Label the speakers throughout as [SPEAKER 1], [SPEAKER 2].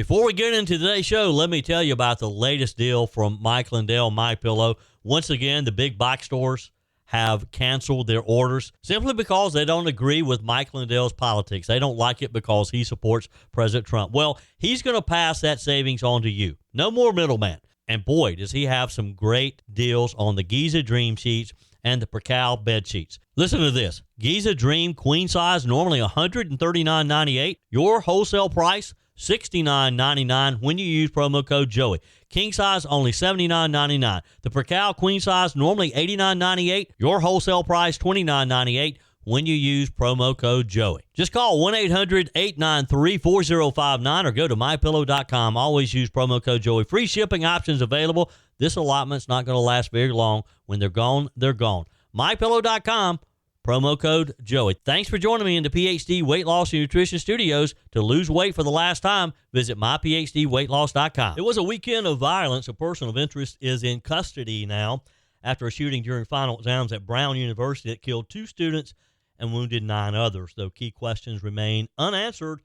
[SPEAKER 1] Before we get into today's show, let me tell you about the latest deal from Mike Lindell, MyPillow. Once again, the big box stores have canceled their orders simply because they don't agree with Mike Lindell's politics. They don't like it because he supports President Trump. Well, he's going to pass that savings on to you. No more middleman. And boy, does he have some great deals on the Giza Dream sheets and the Percal bed sheets. Listen to this. Giza Dream queen size, normally $139.98. Your wholesale price, $69.99 when you use promo code Joey. King size, only $79.99. The Percal queen size, normally $89.98. Your wholesale price, $29.98 when you use promo code Joey. Just call 1-800-893-4059 or go to mypillow.com. Always use promo code Joey. Free shipping options available. This allotment's not going to last very long. When they're gone, they're gone. mypillow.com. Promo code Joey. Thanks for joining me in the PhD Weight Loss and Nutrition Studios. To lose weight for the last time, visit myphdweightloss.com. It was a weekend of violence. A person of interest is in custody now after a shooting during final exams at Brown University that killed 2 students and wounded 9 others, though key questions remain unanswered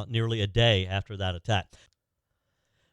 [SPEAKER 1] nearly a day after that attack.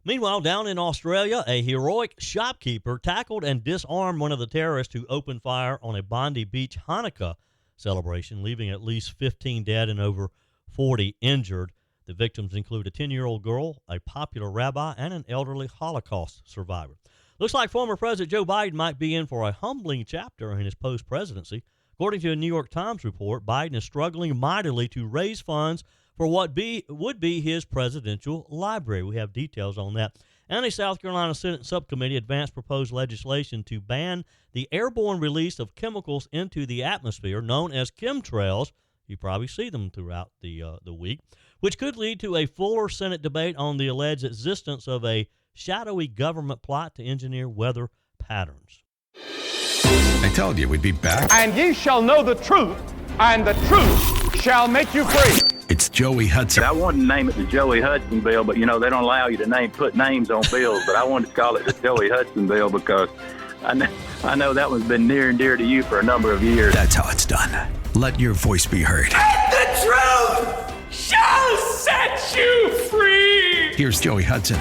[SPEAKER 1] Meanwhile, down in Australia, a heroic shopkeeper tackled and disarmed one of the terrorists who opened fire on a Bondi Beach Hanukkah celebration, leaving at least 15 dead and over 40 injured. The victims include a 10-year-old girl, a popular rabbi, and an elderly Holocaust survivor. Looks like former President Joe Biden might be in for a humbling chapter in his post-presidency. According to a New York Times report, Biden is struggling mightily to raise funds for what would be his presidential library. We have details on that. And a South Carolina Senate subcommittee advanced proposed legislation to ban the airborne release of chemicals into the atmosphere, known as chemtrails. You probably see them throughout the week, which could lead to a fuller Senate debate on the alleged existence of a shadowy government plot to engineer weather patterns.
[SPEAKER 2] I told you we'd be back.
[SPEAKER 3] And ye shall know the truth, and the truth shall make you free.
[SPEAKER 2] It's Joey Hudson.
[SPEAKER 4] I wanted to name it the Joey Hudson bill, but, they don't allow you to put names on bills. But I wanted to call it the Joey Hudson bill because I know that one's been near and dear to you for a number of years.
[SPEAKER 2] That's how it's done. Let your voice be heard.
[SPEAKER 5] And the truth shall set you free.
[SPEAKER 2] Here's Joey Hudson.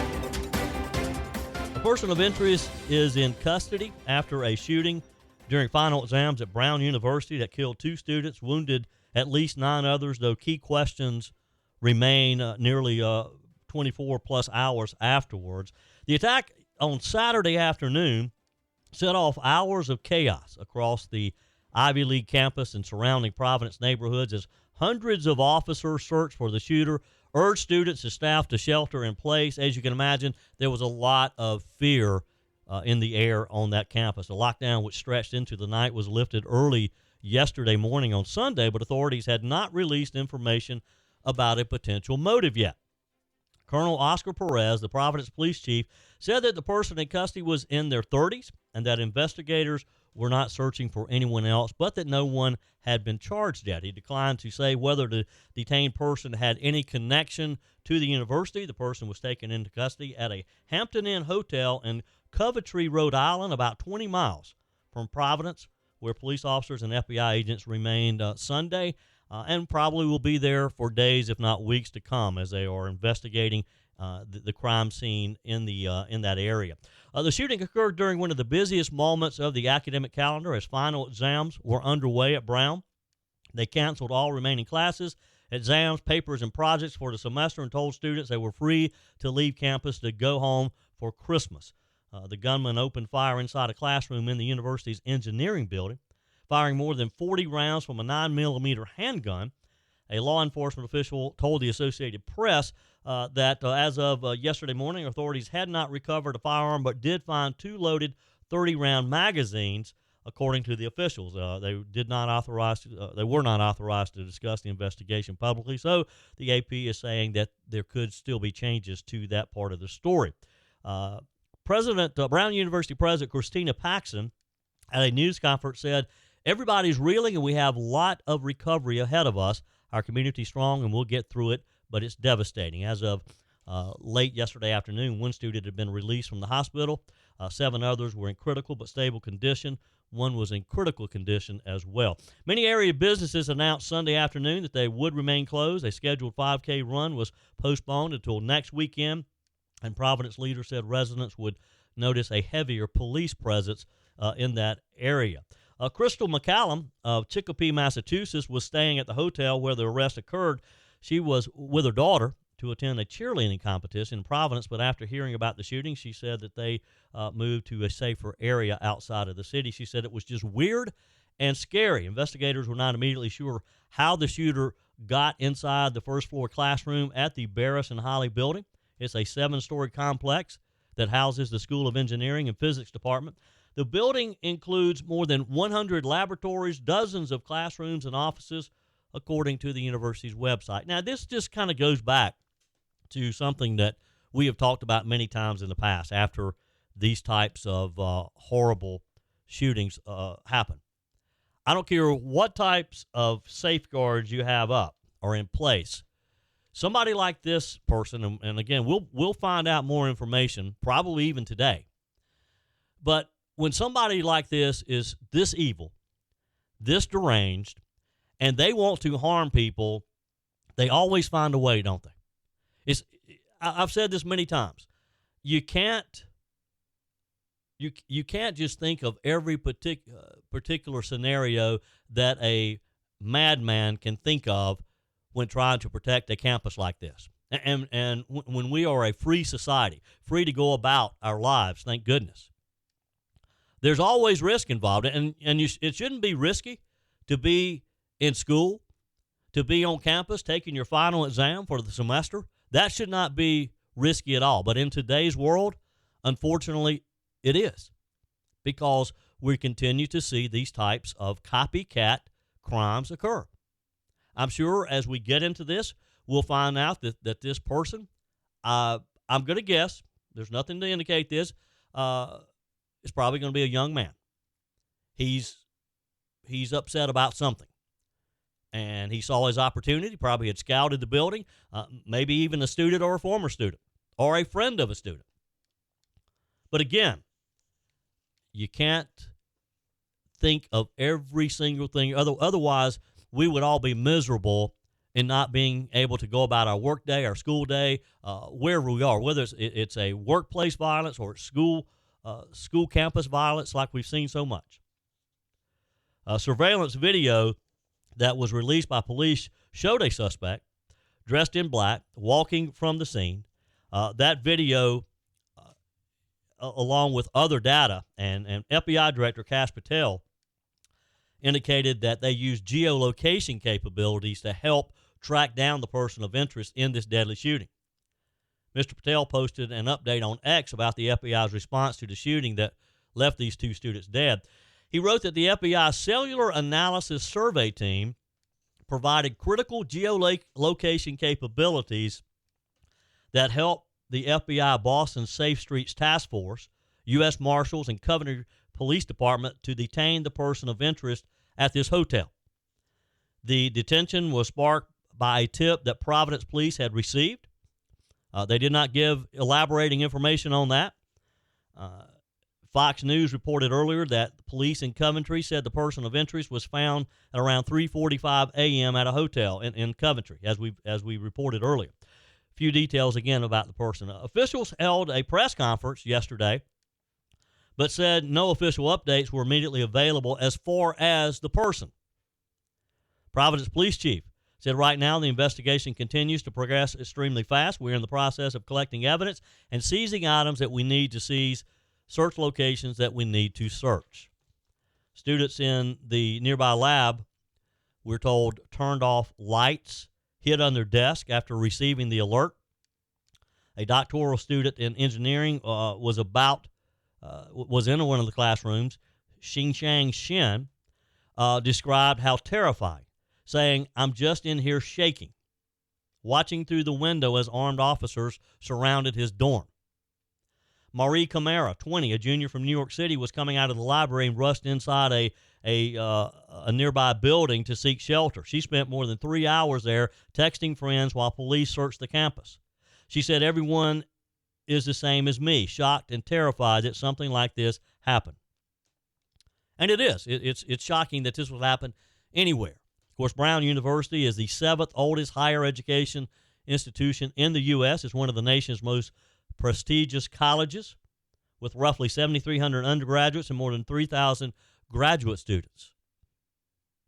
[SPEAKER 1] A person of interest is in custody after a shooting during final exams at Brown University that killed 2 students, wounded at least 9 others, though key questions remain nearly 24-plus hours afterwards. The attack on Saturday afternoon set off hours of chaos across the Ivy League campus and surrounding Providence neighborhoods as hundreds of officers searched for the shooter, urged students and staff to shelter in place. As you can imagine, there was a lot of fear in the air on that campus. The lockdown, which stretched into the night, was lifted early yesterday morning on Sunday, but authorities had not released information about a potential motive yet. Colonel Oscar Perez, the Providence police chief, said that the person in custody was in their 30s and that investigators were not searching for anyone else, but that no one had been charged yet. He declined to say whether the detained person had any connection to the university. The person was taken into custody at a Hampton Inn hotel in Coventry, Rhode Island, about 20 miles from Providence, where police officers and FBI agents remained Sunday and probably will be there for days, if not weeks to come, as they are investigating the crime scene in that area. The shooting occurred during one of the busiest moments of the academic calendar as final exams were underway at Brown. They canceled all remaining classes, exams, papers, and projects for the semester and told students they were free to leave campus to go home for Christmas. The gunman opened fire inside a classroom in the university's engineering building, firing more than 40 rounds from a 9mm handgun. A law enforcement official told the Associated Press that as of yesterday morning, authorities had not recovered a firearm but did find 2 loaded 30-round magazines, according to the officials. They were not authorized to discuss the investigation publicly, so the AP is saying that there could still be changes to that part of the story. Brown University President Christina Paxson at a news conference said, "Everybody's reeling and we have a lot of recovery ahead of us. Our community's strong and we'll get through it, but it's devastating." As of Late yesterday afternoon, one student had been released from the hospital. 7 others were in critical but stable condition. One was in critical condition as well. Many area businesses announced Sunday afternoon that they would remain closed. A scheduled 5K run was postponed until next weekend, and Providence leaders said residents would notice a heavier police presence in that area. Crystal McCallum of Chicopee, Massachusetts, was staying at the hotel where the arrest occurred. She was with her daughter to attend a cheerleading competition in Providence, but after hearing about the shooting, she said that they moved to a safer area outside of the city. She said it was just weird and scary. Investigators were not immediately sure how the shooter got inside the first-floor classroom at the Barris and Holly building. It's a 7-story complex that houses the School of Engineering and Physics Department. The building includes more than 100 laboratories, dozens of classrooms and offices, according to the university's website. Now, this just kind of goes back to something that we have talked about many times in the past after these types of horrible shootings happen. I don't care what types of safeguards you have up or in place. Somebody like this person, and again, we'll find out more information, probably even today. But when somebody like this is this evil, this deranged, and they want to harm people, they always find a way, don't they? I've said this many times. You can't just think of every particular scenario that a madman can think of when trying to protect a campus like this. And when we are a free society, free to go about our lives, thank goodness, there's always risk involved. And it shouldn't be risky to be in school, to be on campus taking your final exam for the semester. That should not be risky at all. But in today's world, unfortunately, it is, because we continue to see these types of copycat crimes occur. I'm sure as we get into this, we'll find out that this person, I'm going to guess, there's nothing to indicate this, is probably going to be a young man. He's upset about something. And he saw his opportunity, probably had scouted the building, maybe even a student or a former student or a friend of a student. But again, you can't think of every single thing. Otherwise, we would all be miserable in not being able to go about our work day, our school day, wherever we are, whether it's a workplace violence or school campus violence like we've seen so much. Surveillance video that was released by police showed a suspect dressed in black walking from the scene. That video, along with other data, and FBI Director Kash Patel indicated that they used geolocation capabilities to help track down the person of interest in this deadly shooting. Mr. Patel posted an update on X about the FBI's response to the shooting that left these 2 students dead. He wrote that the FBI Cellular Analysis Survey Team provided critical geolocation capabilities that helped the FBI Boston Safe Streets Task Force, U.S. Marshals, and Coventry Police Department to detain the person of interest at this hotel. The detention was sparked by a tip that Providence Police had received. They did not give elaborating information on that. Fox News reported earlier that the police in Coventry said the person of interest was found at around 3:45 a.m. at a hotel in Coventry, as we reported earlier. A few details again about the person. Officials held a press conference yesterday, but said no official updates were immediately available as far as the person. Providence Police Chief said right now the investigation continues to progress extremely fast. We're in the process of collecting evidence and seizing items that we need to seize, search locations that we need to search. Students in the nearby lab, we're told, turned off lights, hid on their desk after receiving the alert. A doctoral student in engineering was in one of the classrooms. Xingshang Shin described how terrified, saying, "I'm just in here shaking, watching through the window as armed officers surrounded his dorm." Marie Camara, 20, a junior from New York City, was coming out of the library and rushed inside a nearby building to seek shelter. She spent more than 3 hours there texting friends while police searched the campus. She said, everyone is the same as me, shocked and terrified that something like this happened. And it is. It's shocking that this would happen anywhere. Of course, Brown University is the 7th oldest higher education institution in the U.S. It's one of the nation's most prestigious colleges, with roughly 7,300 undergraduates and more than 3,000 graduate students.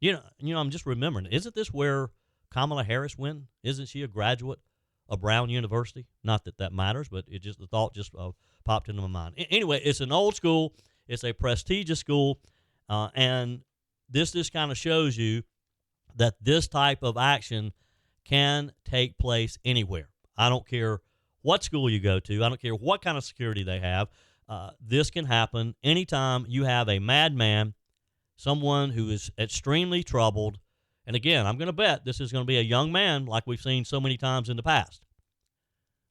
[SPEAKER 1] You know, I'm just remembering, isn't this where Kamala Harris went? Isn't she a graduate of Brown University? Not that that matters, but the thought just popped into my mind. Anyway, it's an old school. It's a prestigious school, and this kind of shows you that this type of action can take place anywhere. I don't care what school you go to. I don't care what kind of security they have. This can happen anytime you have a madman, someone who is extremely troubled. And again, I'm going to bet this is going to be a young man like we've seen so many times in the past.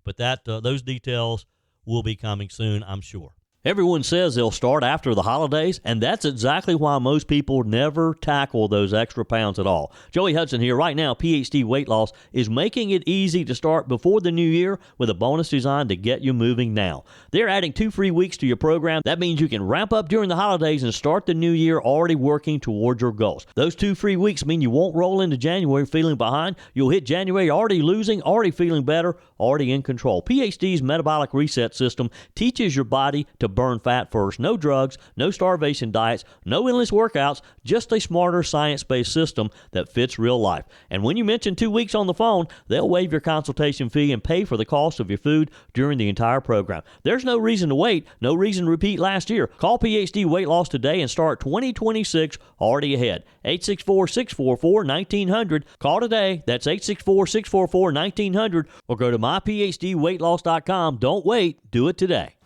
[SPEAKER 1] But those details will be coming soon, I'm sure. Everyone says they'll start after the holidays, and that's exactly why most people never tackle those extra pounds at all. Joey Hudson here. Right now, PhD Weight Loss is making it easy to start before the new year with a bonus designed to get you moving now. They're adding 2 free weeks to your program. That means you can ramp up during the holidays and start the new year already working toward your goals. Those 2 free weeks mean you won't roll into January feeling behind. You'll hit January already losing, already feeling better, already in control. PhD's metabolic reset system teaches your body to burn fat first. No drugs, no starvation diets, no endless workouts, just a smarter science-based system that fits real life. And when you mention 2 weeks on the phone, they'll waive your consultation fee and pay for the cost of your food during the entire program. There's no reason to wait, no reason to repeat last year. Call PhD Weight Loss today and start 2026 already ahead. 864-644-1900. Call today. That's 864-644-1900, or go to myphdweightloss.com. Don't wait. Do it today.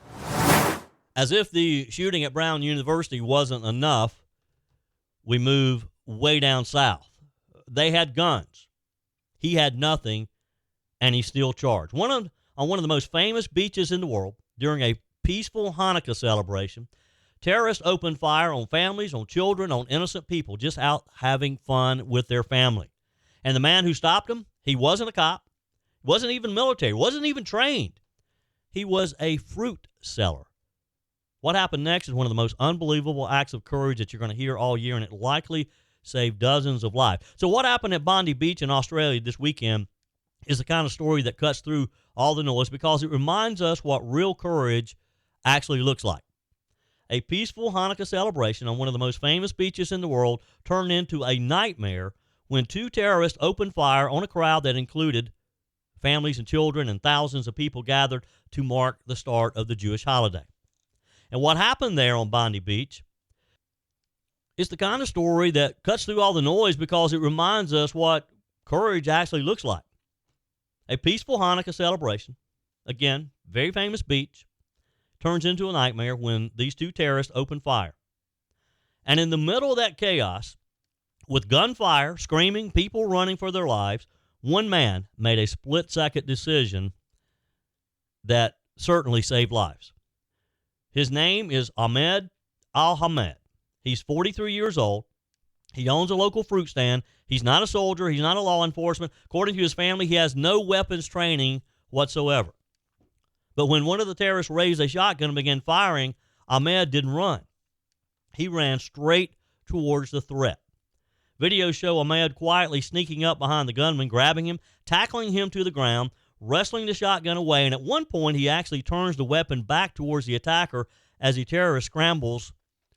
[SPEAKER 1] As if the shooting at Brown University wasn't enough, we move way down south. They had guns. He had nothing, and he's still charged. On one of the most famous beaches in the world, during a peaceful Hanukkah celebration, terrorists opened fire on families, on children, on innocent people, just out having fun with their family. And the man who stopped them, he wasn't a cop, wasn't even military, wasn't even trained. He was a fruit seller. What happened next is one of the most unbelievable acts of courage that you're going to hear all year, and it likely saved dozens of lives. So what happened at Bondi Beach in Australia this weekend is the kind of story that cuts through all the noise, because it reminds us what real courage actually looks like. A peaceful Hanukkah celebration on one of the most famous beaches in the world turned into a nightmare when 2 terrorists opened fire on a crowd that included families and children, and thousands of people gathered to mark the start of the Jewish holiday. And what happened there on Bondi Beach is the kind of story that cuts through all the noise, because it reminds us what courage actually looks like. A peaceful Hanukkah celebration, again, very famous beach, turns into a nightmare when these 2 terrorists open fire. And in the middle of that chaos, with gunfire, screaming, people running for their lives, one man made a split-second decision that certainly saved lives. His name is Ahmed Al-Hamed. He's 43 years old. He owns a local fruit stand. He's not a soldier. He's not a law enforcement. According to his family, he has no weapons training whatsoever. But when one of the terrorists raised a shotgun and began firing, Ahmed didn't run. He ran straight towards the threat. Videos show Ahmed quietly sneaking up behind the gunman, grabbing him, tackling him to the ground, wrestling the shotgun away, and at one point he actually turns the weapon back towards the attacker as the terrorist scrambles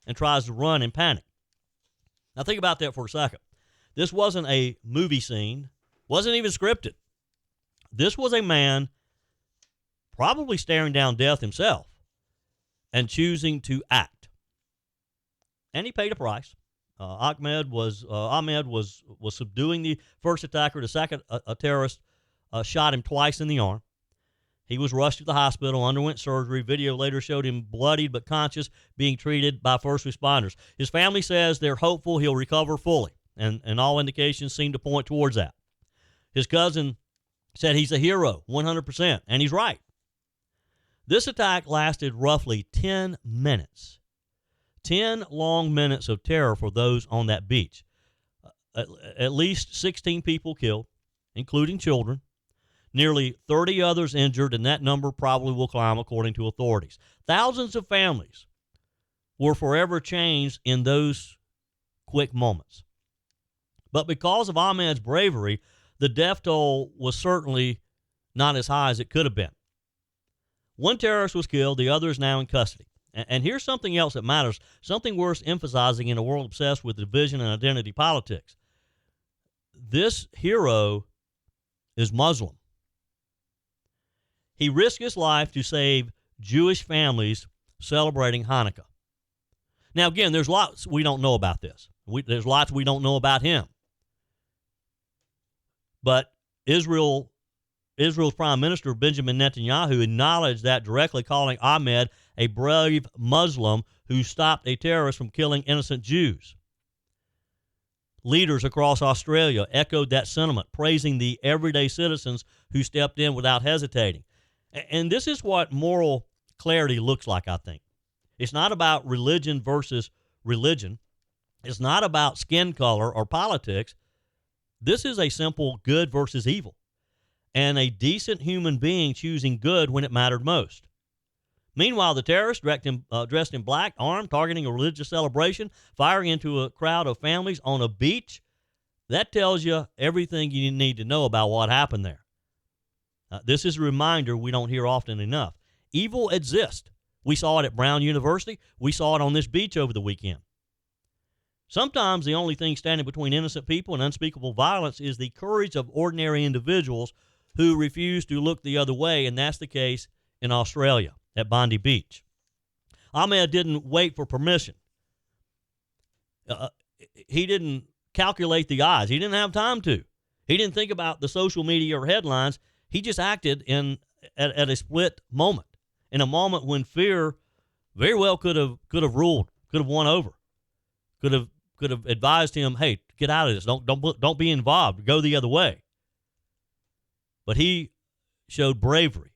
[SPEAKER 1] and tries to run in panic. Now think about that for a second. This wasn't a movie scene, wasn't even scripted. This was a man probably staring down death himself and choosing to act. And he paid a price. Ahmed was subduing the first attacker. The second, a terrorist shot him twice in the arm. He was rushed to the hospital, underwent surgery. Video later showed him bloodied but conscious, being treated by first responders. His family says they're hopeful he'll recover fully, and all indications seem to point towards that. His cousin said he's a hero, 100%, and he's right. This attack lasted roughly 10 minutes. 10 long minutes of terror for those on that beach. At least 16 people killed, including children. Nearly 30 others injured, and that number probably will climb, according to authorities. Thousands of families were forever changed in those quick moments. But because of Ahmad's bravery, the death toll was certainly not as high as it could have been. One terrorist was killed, the other is now in custody. And here's something else that matters, something worth emphasizing in a world obsessed with division and identity politics. This hero is Muslim. He risked his life to save Jewish families celebrating Hanukkah. Now, again, there's lots we don't know about this. There's lots we don't know about him. But Israel's Prime Minister, Benjamin Netanyahu, acknowledged that directly, calling Ahmed a brave Muslim who stopped a terrorist from killing innocent Jews. Leaders across Australia echoed that sentiment, praising the everyday citizens who stepped in without hesitating. And this is what moral clarity looks like, I think. It's not about religion versus religion. It's not about skin color or politics. This is a simple good versus evil, and a decent human being choosing good when it mattered most. Meanwhile, the terrorist, dressed in black, armed, targeting a religious celebration, firing into a crowd of families on a beach, that tells you everything you need to know about what happened there. This is a reminder we don't hear often enough. Evil exists. We saw it at Brown University. We saw it on this beach over the weekend. Sometimes the only thing standing between innocent people and unspeakable violence is the courage of ordinary individuals who refuse to look the other way, and that's the case in Australia at Bondi Beach. Ahmed didn't wait for permission. He didn't calculate the odds. He didn't have time to. He didn't think about the social media or headlines. He just acted at a split moment, in a moment when fear very well could have ruled, could have won over, could have advised him, hey, get out of this. Don't be involved. Go the other way. But he showed bravery,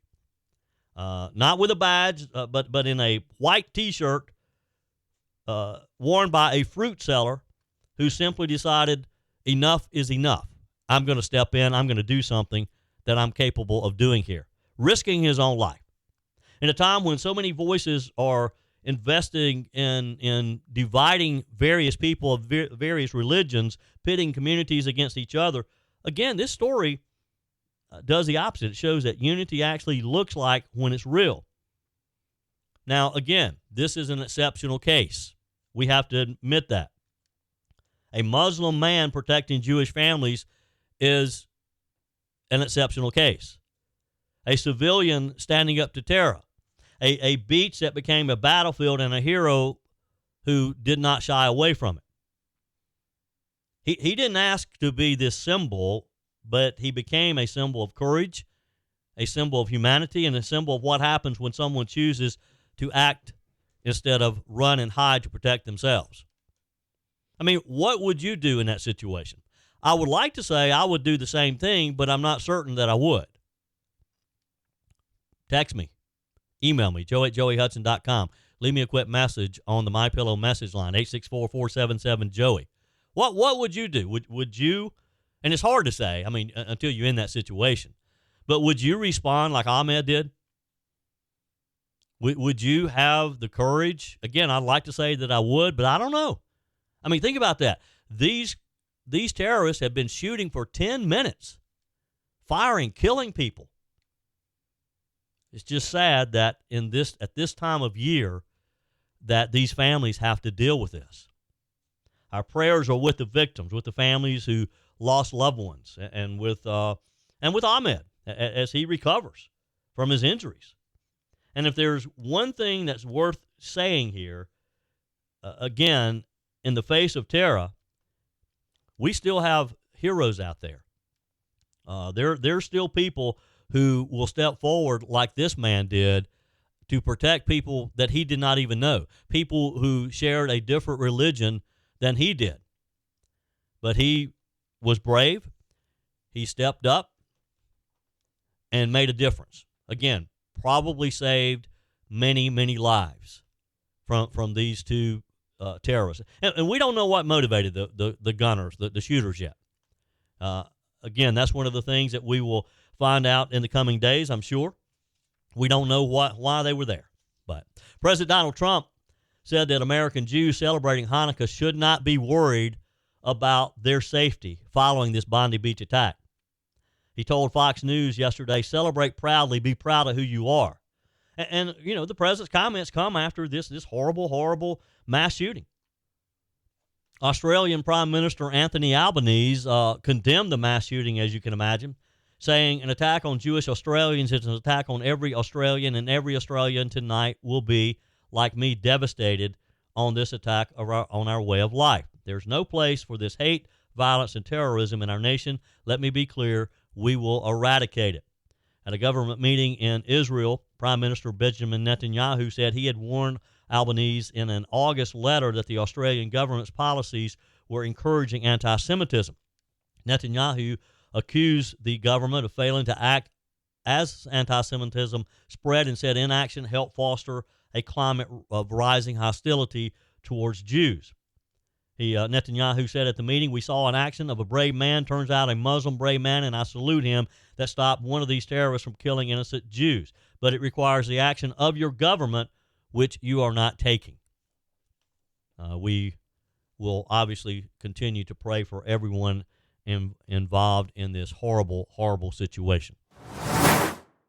[SPEAKER 1] not with a badge, but in a white T-shirt worn by a fruit seller who simply decided enough is enough. I'm going to step in. I'm going to do something that I'm capable of doing here, risking his own life. In a time when so many voices are investing in dividing various people of various religions, pitting communities against each other, again, this story does the opposite. It shows that unity actually looks like when it's real. Now, again, this is an exceptional case. We have to admit that. A Muslim man protecting Jewish families is an exceptional case. A civilian standing up to terror. A beach that became a battlefield and a hero who did not shy away from it. He didn't ask to be this symbol, but he became a symbol of courage, a symbol of humanity, and a symbol of what happens when someone chooses to act instead of run and hide to protect themselves. I mean, what would you do in that situation? I would like to say I would do the same thing, but I'm not certain that I would. Text me. Email me, joe@joeyhudson.com. Leave me a quick message on the MyPillow message line, 864-477-JOEY. What would you do? Would you, and it's hard to say, I mean, until you're in that situation, but would you respond like Ahmed did? Would you have the courage? Again, I'd like to say that I would, but I don't know. I mean, think about that. These terrorists have been shooting for 10 minutes, firing, killing people. It's just sad that at this time of year that these families have to deal with this. Our prayers are with the victims, with the families who lost loved ones, and with Ahmed as he recovers from his injuries. And if there's one thing that's worth saying here, again, in the face of terror, we still have heroes out there. There's still people who will step forward like this man did to protect people that he did not even know, people who shared a different religion than he did. But he was brave. He stepped up and made a difference. Again, probably saved many, many lives from these two terrorists. And we don't know what motivated the gunners, the shooters yet. Again, that's one of the things that we will find out in the coming days, I'm sure. We don't know why they were there. But President Donald Trump said that American Jews celebrating Hanukkah should not be worried about their safety following this Bondi Beach attack. He told Fox News yesterday, celebrate proudly, be proud of who you are. And you know, the president's comments come after this horrible, horrible mass shooting. Australian Prime Minister Anthony Albanese condemned the mass shooting, as you can imagine, saying an attack on Jewish Australians is an attack on every Australian, and every Australian tonight will be, like me, devastated on this attack on our way of life. There's no place for this hate, violence, and terrorism in our nation. Let me be clear, we will eradicate it. At a government meeting in Israel, Prime Minister Benjamin Netanyahu said he had warned Albanese in an August letter that the Australian government's policies were encouraging anti-Semitism. Netanyahu accused the government of failing to act as anti-Semitism spread and said inaction helped foster a climate of rising hostility towards Jews. Netanyahu said at the meeting, we saw an action of a brave man, turns out a Muslim brave man, and I salute him, that stopped one of these terrorists from killing innocent Jews. But it requires the action of your government, which you are not taking. We will obviously continue to pray for everyone involved in this horrible, horrible situation.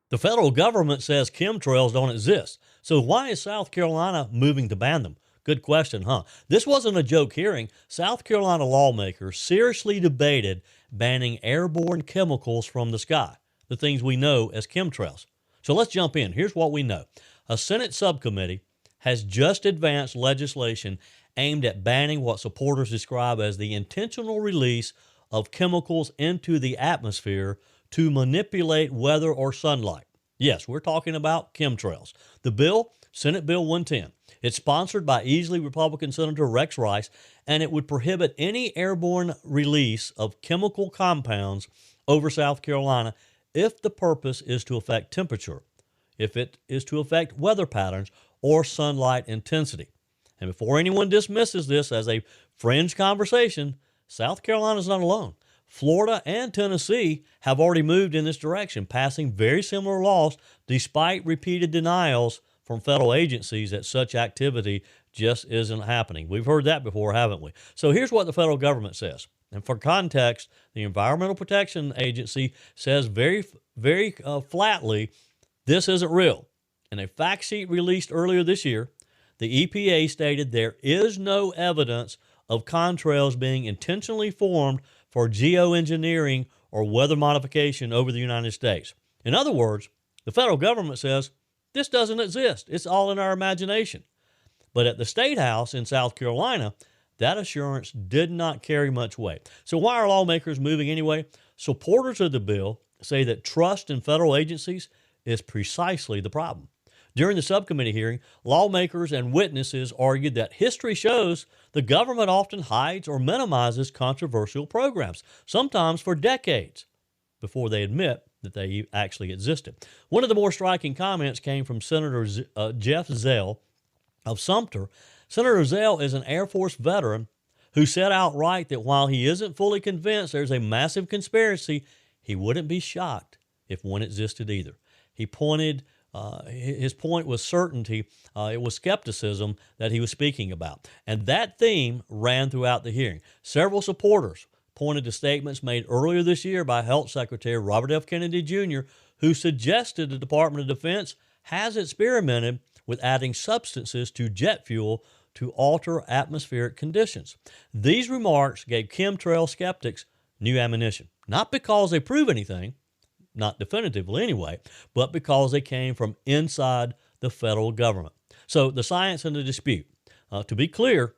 [SPEAKER 1] The federal government says chemtrails don't exist. So why is South Carolina moving to ban them? Good question, huh? This wasn't a joke hearing. South Carolina lawmakers seriously debated banning airborne chemicals from the sky, the things we know as chemtrails. So let's jump in. Here's what we know. A Senate subcommittee has just advanced legislation aimed at banning what supporters describe as the intentional release of chemicals into the atmosphere to manipulate weather or sunlight. Yes, we're talking about chemtrails. The bill, Senate Bill 110, it's sponsored by Easley Republican Senator Rex Rice, and it would prohibit any airborne release of chemical compounds over South Carolina if the purpose is to affect temperature, if it is to affect weather patterns or sunlight intensity. And before anyone dismisses this as a fringe conversation, South Carolina is not alone. Florida and Tennessee have already moved in this direction, passing very similar laws despite repeated denials from federal agencies that such activity just isn't happening. We've heard that before, haven't we? So here's what the federal government says. And for context, the Environmental Protection Agency says very flatly, this isn't real. In a fact sheet released earlier this year, the EPA stated there is no evidence of contrails being intentionally formed for geoengineering or weather modification over the United States. In other words, the federal government says this doesn't exist. It's all in our imagination. But at the State House in South Carolina, that assurance did not carry much weight. So why are lawmakers moving anyway? Supporters of the bill say that trust in federal agencies is precisely the problem. During the subcommittee hearing, lawmakers and witnesses argued that history shows the government often hides or minimizes controversial programs, sometimes for decades, before they admit that they actually existed. One of the more striking comments came from Senator Jeff Zell of Sumter. Senator Zell is an Air Force veteran who said outright that while he isn't fully convinced there's a massive conspiracy, he wouldn't be shocked if one existed either. He pointed his point was certainty. It was skepticism that he was speaking about. And that theme ran throughout the hearing. Several supporters pointed to statements made earlier this year by Health Secretary Robert F. Kennedy Jr., who suggested the Department of Defense has experimented with adding substances to jet fuel to alter atmospheric conditions. These remarks gave chemtrail skeptics new ammunition, not because they prove anything, not definitively anyway, but because they came from inside the federal government. So the science and the dispute. To be clear,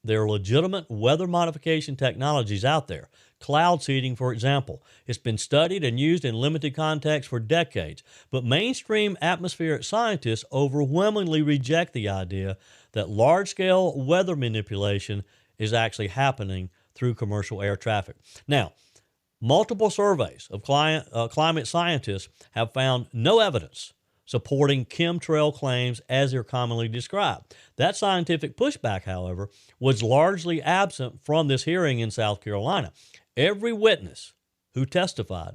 [SPEAKER 1] there are legitimate weather modification technologies out there. Cloud seeding, for example. It's been studied and used in limited context for decades, but mainstream atmospheric scientists overwhelmingly reject the idea that large-scale weather manipulation is actually happening through commercial air traffic. Now, multiple surveys of climate scientists have found no evidence supporting chemtrail claims as they're commonly described. That scientific pushback, however, was largely absent from this hearing in South Carolina. Every witness who testified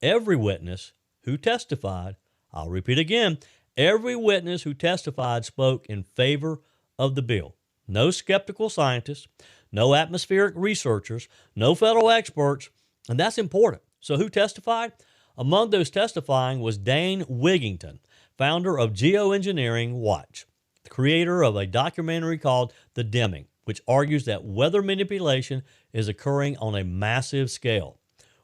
[SPEAKER 1] every witness who testified, I'll repeat again, every witness who testified spoke in favor of the bill. No skeptical scientists, no atmospheric researchers, no federal experts, and that's important. So who testified? Among those testifying was Dane Wigington, founder of Geoengineering Watch, the creator of a documentary called The Dimming, which argues that weather manipulation is occurring on a massive scale.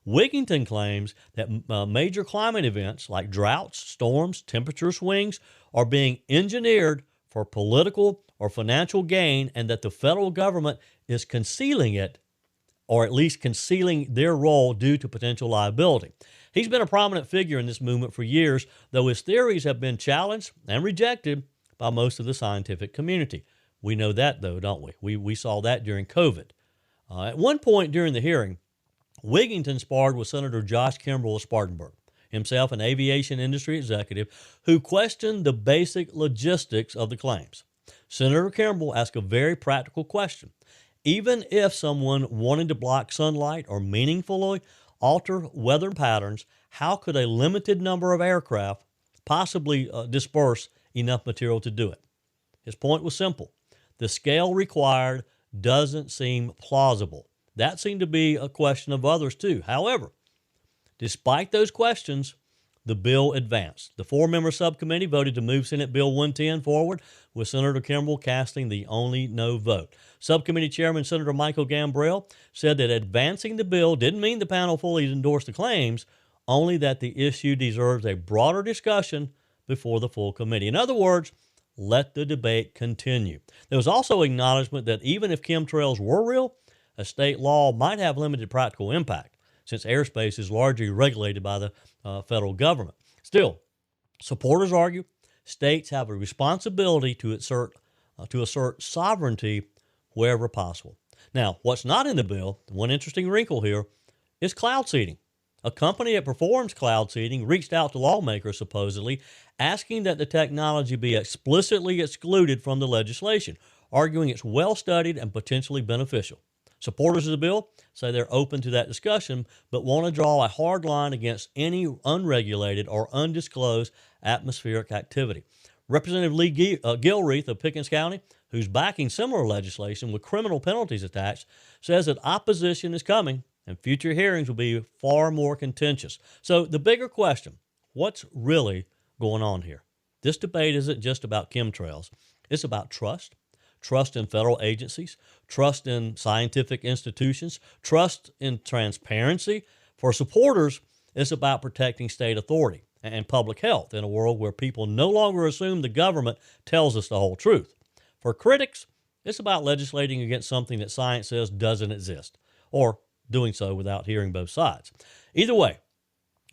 [SPEAKER 1] Wigington claims that major climate events like droughts, storms, temperature swings are being engineered for political or financial gain, and that the federal government is concealing it, or at least concealing their role due to potential liability. He's been a prominent figure in this movement for years, though his theories have been challenged and rejected by most of the scientific community. We know that, though, don't we? We saw that during COVID. At one point during the hearing, Wigington sparred with Senator Josh Kimbrell of Spartanburg, himself an aviation industry executive, who questioned the basic logistics of the claims. Senator Kimbrell asked a very practical question. Even if someone wanted to block sunlight or meaningfully alter weather patterns, how could a limited number of aircraft possibly disperse enough material to do it? His point was simple. The scale required doesn't seem plausible. That seemed to be a question of others too. However, despite those questions, the bill advanced. The 4-member subcommittee voted to move Senate Bill 110 forward, with Senator Kimbrell casting the only no vote. Subcommittee Chairman Senator Michael Gambrell said that advancing the bill didn't mean the panel fully endorsed the claims, only that the issue deserves a broader discussion before the full committee. In other words, let the debate continue. There was also acknowledgement that even if chemtrails were real, a state law might have limited practical impact, since airspace is largely regulated by the federal government. Still, supporters argue states have a responsibility to assert sovereignty wherever possible. Now, what's not in the bill, one interesting wrinkle here, is cloud seeding. A company that performs cloud seeding reached out to lawmakers, supposedly, asking that the technology be explicitly excluded from the legislation, arguing it's well-studied and potentially beneficial. Supporters of the bill say they're open to that discussion, but want to draw a hard line against any unregulated or undisclosed atmospheric activity. Representative Lee Gilreath of Pickens County, who's backing similar legislation with criminal penalties attached, says that opposition is coming and future hearings will be far more contentious. So the bigger question, what's really going on here? This debate isn't just about chemtrails. It's about trust in federal agencies, trust in scientific institutions, trust in transparency. For supporters, it's about protecting state authority and public health in a world where people no longer assume the government tells us the whole truth. For critics, it's about legislating against something that science says doesn't exist, or doing so without hearing both sides. Either way,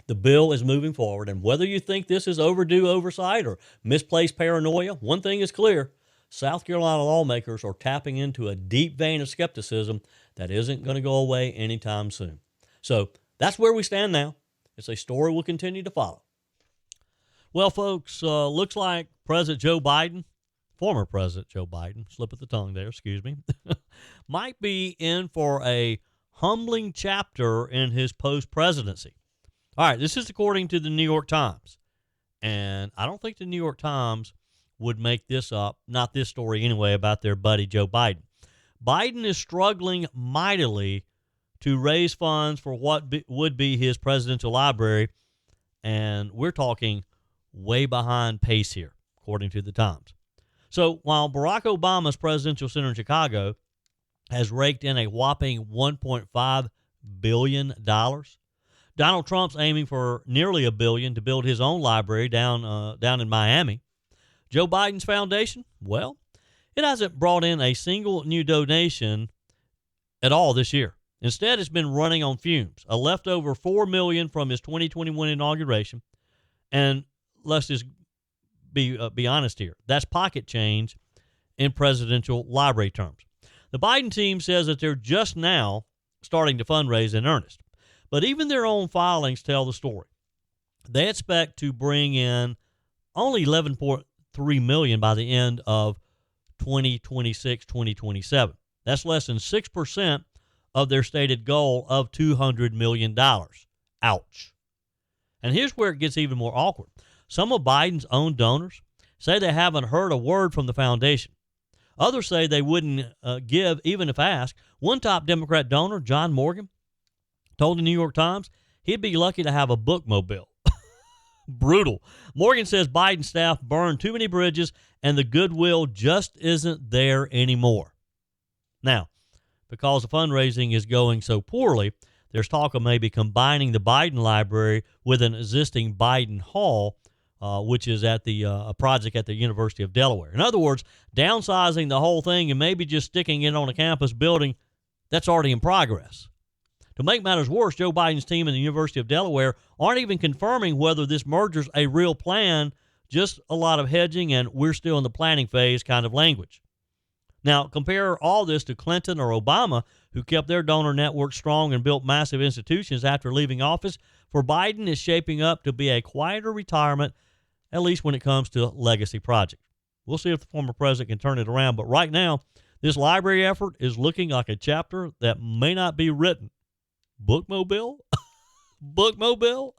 [SPEAKER 1] the bill is moving forward, and whether you think this is overdue oversight or misplaced paranoia, one thing is clear. South Carolina lawmakers are tapping into a deep vein of skepticism that isn't going to go away anytime soon. So that's where we stand now. It's a story we'll continue to follow. Well, folks, looks like President Joe Biden, former President Joe Biden, slip of the tongue there, excuse me, might be in for a humbling chapter in his post-presidency. All right, this is according to the New York Times. And I don't think the New York Times would make this up, not this story anyway, about their buddy Joe Biden. Biden is struggling mightily to raise funds for what would be his presidential library, and we're talking way behind pace here, according to the Times. So while Barack Obama's presidential center in Chicago has raked in a whopping $1.5 billion, Donald Trump's aiming for nearly $1 billion to build his own library down in Miami. Joe Biden's foundation, well, it hasn't brought in a single new donation at all this year. Instead, it's been running on fumes, a leftover $4 million from his 2021 inauguration. And let's just be honest here. That's pocket change in presidential library terms. The Biden team says that they're just now starting to fundraise in earnest. But even their own filings tell the story. They expect to bring in only $11.3 million by the end of 2026, 2027. That's less than 6% of their stated goal of $200 million. Ouch. And here's where it gets even more awkward. Some of Biden's own donors say they haven't heard a word from the foundation. Others say they wouldn't give even if asked. One top Democrat donor, John Morgan, told the New York Times he'd be lucky to have a bookmobile. Brutal. Morgan says Biden's staff burned too many bridges and the goodwill just isn't there anymore. Now, because the fundraising is going so poorly, there's talk of maybe combining the Biden Library with an existing Biden Hall, which is at the a project at the University of Delaware. In other words, downsizing the whole thing and maybe just sticking it on a campus building that's already in progress. To make matters worse, Joe Biden's team in the University of Delaware aren't even confirming whether this merger's a real plan, just a lot of hedging and we're still in the planning phase kind of language. Now, compare all this to Clinton or Obama, who kept their donor network strong and built massive institutions after leaving office. For Biden, is shaping up to be a quieter retirement, at least when it comes to legacy projects. We'll see if the former president can turn it around, but right now, this library effort is looking like a chapter that may not be written. Bookmobile? Bookmobile?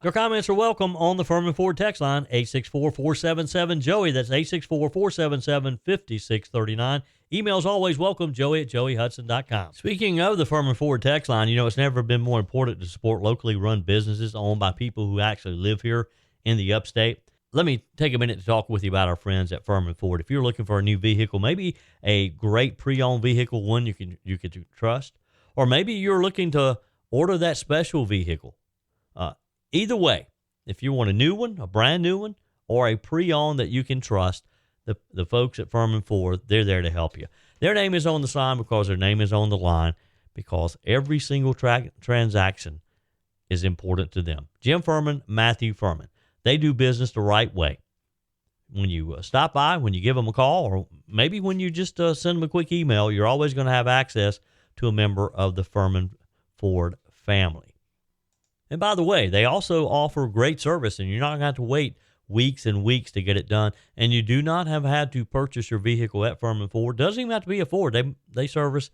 [SPEAKER 1] Your comments are welcome on the Furman Ford text line, 864-477-JOEY. That's 864-477-5639. Emails always welcome, joey@joeyhudson.com. Speaking of the Furman Ford text line, it's never been more important to support locally run businesses owned by people who actually live here in the upstate. Let me take a minute to talk with you about our friends at Furman Ford. If you're looking for a new vehicle, maybe a great pre-owned vehicle, one you can trust, or maybe you're looking to order that special vehicle. Either way, if you want a new one, a brand new one, or a pre-owned that you can trust, the folks at Furman Ford, they're there to help you. Their name is on the sign because their name is on the line, because every single transaction is important to them. Jim Furman, Matthew Furman. They do business the right way. When you stop by, when you give them a call, or maybe when you just send them a quick email, you're always going to have access to a member of the Furman Ford family. And by the way, they also offer great service, and you're not going to have to wait weeks and weeks to get it done. And you do not have had to purchase your vehicle at Furman Ford. Doesn't even have to be a Ford. They service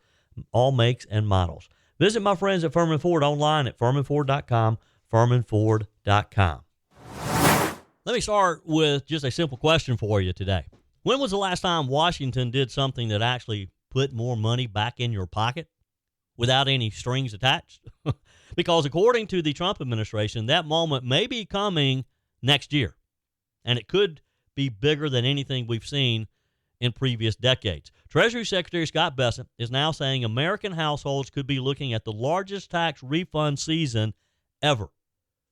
[SPEAKER 1] all makes and models. Visit my friends at Furman Ford online at furmanford.com, furmanford.com. Let me start with just a simple question for you today. When was the last time Washington did something that actually put more money back in your pocket without any strings attached? Because according to the Trump administration, that moment may be coming next year, and it could be bigger than anything we've seen in previous decades. Treasury Secretary Scott Bessent is now saying American households could be looking at the largest tax refund season ever,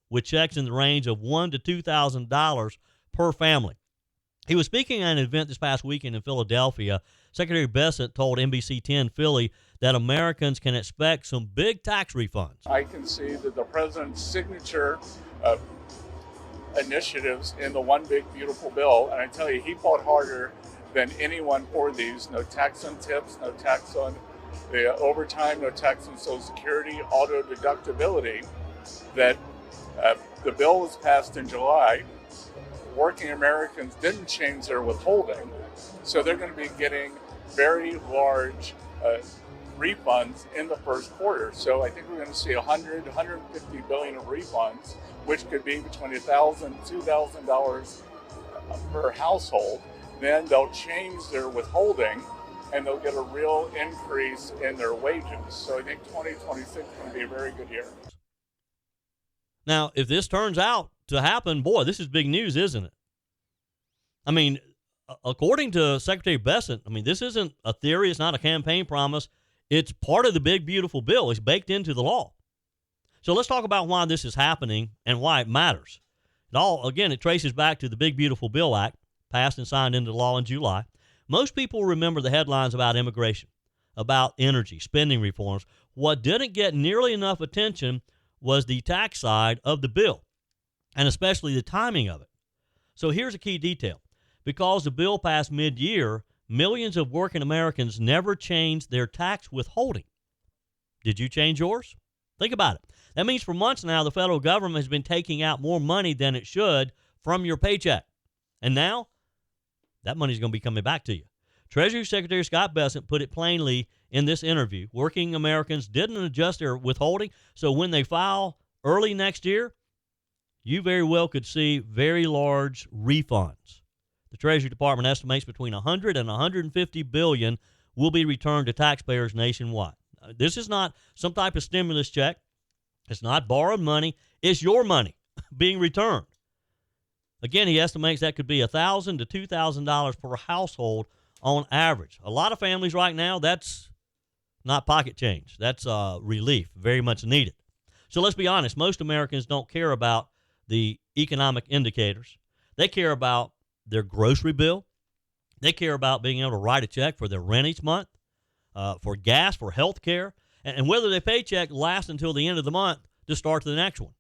[SPEAKER 1] with checks in the range of $1,000 to $2,000 per family. He was speaking at an event this past weekend in Philadelphia. Secretary Bessent told NBC 10 Philly that Americans can expect some big tax refunds.
[SPEAKER 6] I can see that the president's signature initiatives in the One Big Beautiful Bill, and I tell you, he fought harder than anyone for these. No tax on tips, no tax on the overtime, no tax on Social Security, auto deductibility. That the bill was passed in July. Working Americans didn't change their withholding, so they're going to be getting very large refunds in the first quarter. So I think we're going to see $150 billion of refunds, which could be between $1,000 and $2,000 per household. Then they'll change their withholding, and they'll get a real increase in their wages. So I think 2026 is going to be a very good year.
[SPEAKER 1] Now, if this turns out to happen, boy, this is big news, isn't it? I mean, according to Secretary Bessent, this isn't a theory. It's not a campaign promise. It's part of the big, beautiful bill. It's baked into the law. So let's talk about why this is happening and why it matters. It traces back to the Big, Beautiful Bill Act, passed and signed into law in July. Most people remember the headlines about immigration, about energy, spending reforms. What didn't get nearly enough attention was the tax side of the bill, and especially the timing of it. So here's a key detail. Because the bill passed mid-year, millions of working Americans never changed their tax withholding. Did you change yours? Think about it. That means for months now, the federal government has been taking out more money than it should from your paycheck. And now, that money's going to be coming back to you. Treasury Secretary Scott Bessent put it plainly in this interview. Working Americans didn't adjust their withholding, so when they file early next year, you very well could see very large refunds. The Treasury Department estimates between 100 and 150 billion will be returned to taxpayers nationwide. This is not some type of stimulus check. It's not borrowed money. It's your money being returned. Again, he estimates that could be $1,000 to $2,000 per household on average. A lot of families right now, that's not pocket change. That's relief, very much needed. So let's be honest. Most Americans don't care about the economic indicators. They care about their grocery bill. They care about being able to write a check for their rent each month, for gas, for health care, and whether their paycheck lasts until the end of the month to start the next one.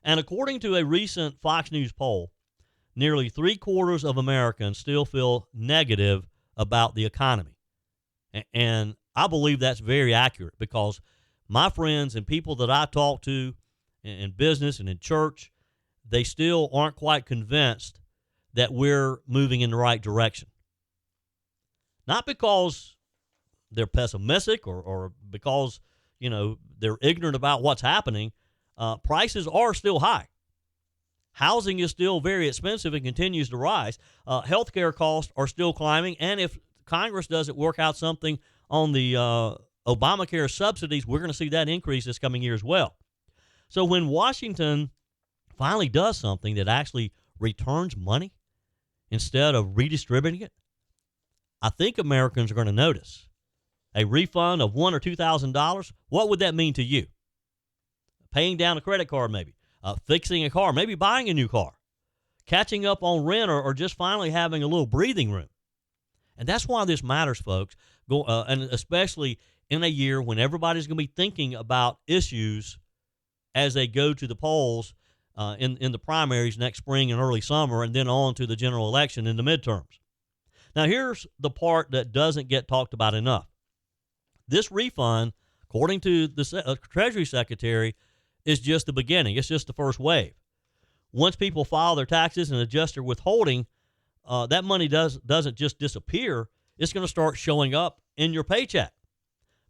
[SPEAKER 1] And according to a recent Fox News poll, nearly 3/4 of Americans still feel negative about the economy. And I believe that's very accurate because my friends and people that I talk to in business and in church, they still aren't quite convinced that we're moving in the right direction. Not because they're pessimistic or because, they're ignorant about what's happening. Prices are still high. Housing is still very expensive and continues to rise. Healthcare costs are still climbing. And if Congress doesn't work out something on the Obamacare subsidies, we're going to see that increase this coming year as well. So when Washington finally does something that actually returns money instead of redistributing it, I think Americans are going to notice. A refund of $1,000 or $2,000, what would that mean to you? Paying down a credit card maybe, fixing a car, maybe buying a new car, catching up on rent, or just finally having a little breathing room. And that's why this matters, folks, and especially in a year when everybody's going to be thinking about issues as they go to the polls in the primaries next spring and early summer, and then on to the general election in the midterms. Now, here's the part that doesn't get talked about enough. This refund, according to the Treasury Secretary, is just the beginning. It's just the first wave. Once people file their taxes and adjust their withholding, that money doesn't just disappear. It's going to start showing up in your paycheck.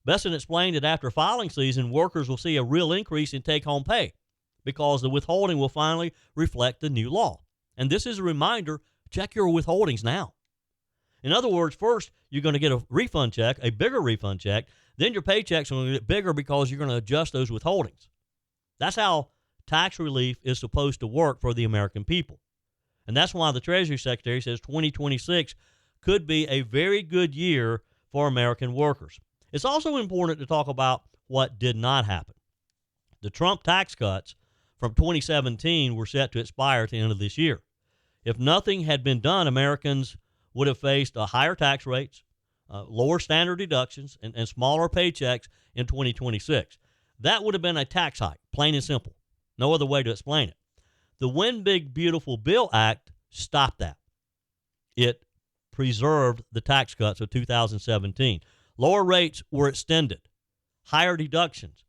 [SPEAKER 1] Besson explained that after filing season, workers will see a real increase in take-home pay because the withholding will finally reflect the new law. And this is a reminder, check your withholdings now. In other words, first, you're going to get a refund check, a bigger refund check. Then your paycheck's going to get bigger because you're going to adjust those withholdings. That's how tax relief is supposed to work for the American people. And that's why the Treasury Secretary says 2026 could be a very good year for American workers. It's also important to talk about what did not happen. The Trump tax cuts from 2017 were set to expire at the end of this year. If nothing had been done, Americans would have faced higher tax rates, lower standard deductions, and smaller paychecks in 2026. That would have been a tax hike, plain and simple. No other way to explain it. The One Big Beautiful Bill Act stopped that. It preserved the tax cuts of 2017. Lower rates were extended. Higher deductions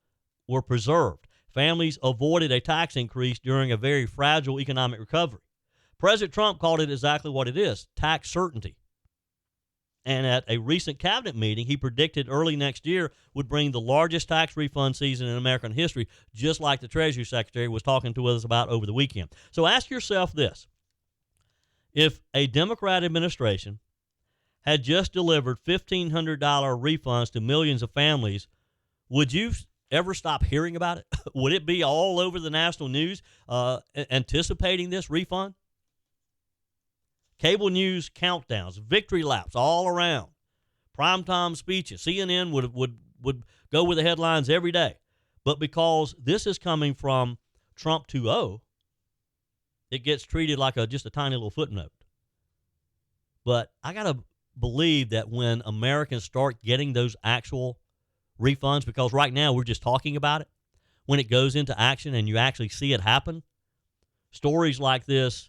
[SPEAKER 1] were preserved. Families avoided a tax increase during a very fragile economic recovery. President Trump called it exactly what it is, tax certainty. And at a recent cabinet meeting, he predicted early next year would bring the largest tax refund season in American history, just like the Treasury Secretary was talking to us about over the weekend. So ask yourself this. If a Democrat administration had just delivered $1,500 refunds to millions of families, would you ever stop hearing about it? Would it be all over the national news anticipating this refund? Cable news countdowns, victory laps all around, primetime speeches. CNN would go with the headlines every day. But because this is coming from Trump 2.0, it gets treated like just a tiny little footnote. But I got to believe that when Americans start getting those actual refunds, because right now we're just talking about it, when it goes into action and you actually see it happen, stories like this,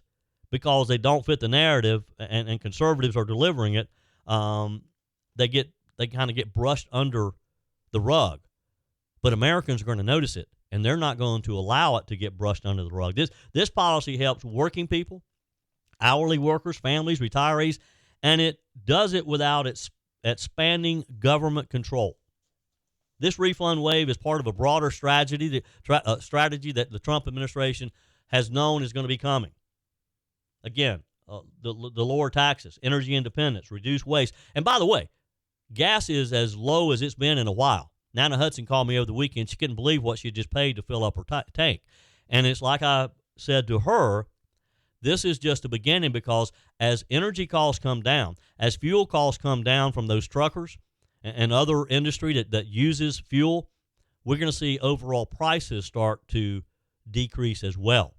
[SPEAKER 1] because they don't fit the narrative and conservatives are delivering it, they kind of get brushed under the rug. But Americans are going to notice it, and they're not going to allow it to get brushed under the rug. This policy helps working people, hourly workers, families, retirees, and it does it without expanding government control. This refund wave is part of a broader strategy that the Trump administration has known is going to be coming. Again, the lower taxes, energy independence, reduced waste. And by the way, gas is as low as it's been in a while. Nana Hudson called me over the weekend. She couldn't believe what she had just paid to fill up her tank. And it's like I said to her, this is just the beginning, because as energy costs come down, as fuel costs come down from those truckers and other industry that uses fuel, we're going to see overall prices start to decrease as well.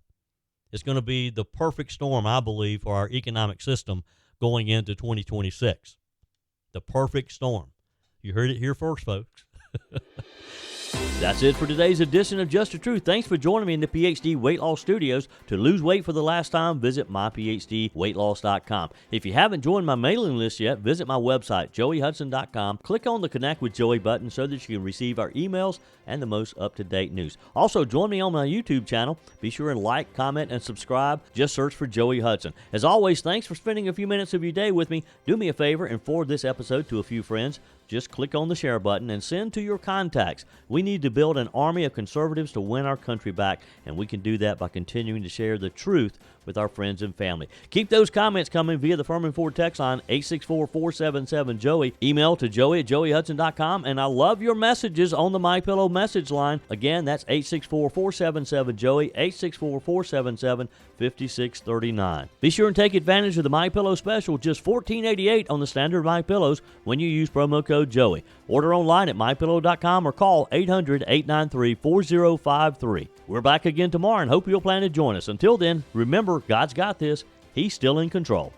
[SPEAKER 1] It's going to be the perfect storm, I believe, for our economic system going into 2026. The perfect storm. You heard it here first, folks. That's it for today's edition of Just the Truth. Thanks for joining me in the PhD Weight Loss Studios. To lose weight for the last time, visit myphdweightloss.com. If you haven't joined my mailing list yet, visit my website, joeyhudson.com. Click on the Connect with Joey button so that you can receive our emails and the most up-to-date news. Also, join me on my YouTube channel. Be sure and like, comment, and subscribe. Just search for Joey Hudson. As always, thanks for spending a few minutes of your day with me. Do me a favor and forward this episode to a few friends. Just click on the share button and send to your contacts. We need to build an army of conservatives to win our country back, and we can do that by continuing to share the truth with our friends and family. Keep those comments coming via the Furman Ford text line, 864-477-JOEY. Email to joey@joeyhudson.com, and I love your messages on the MyPillow message line. Again, that's 864-477-JOEY, 864-477-5639. Be sure and take advantage of the MyPillow special, just $14.88 on the standard MyPillows when you use promo code Joey. Order online at mypillow.com or call 800-893-4053. We're back again tomorrow and hope you'll plan to join us. Until then, remember, God's got this. He's still in control.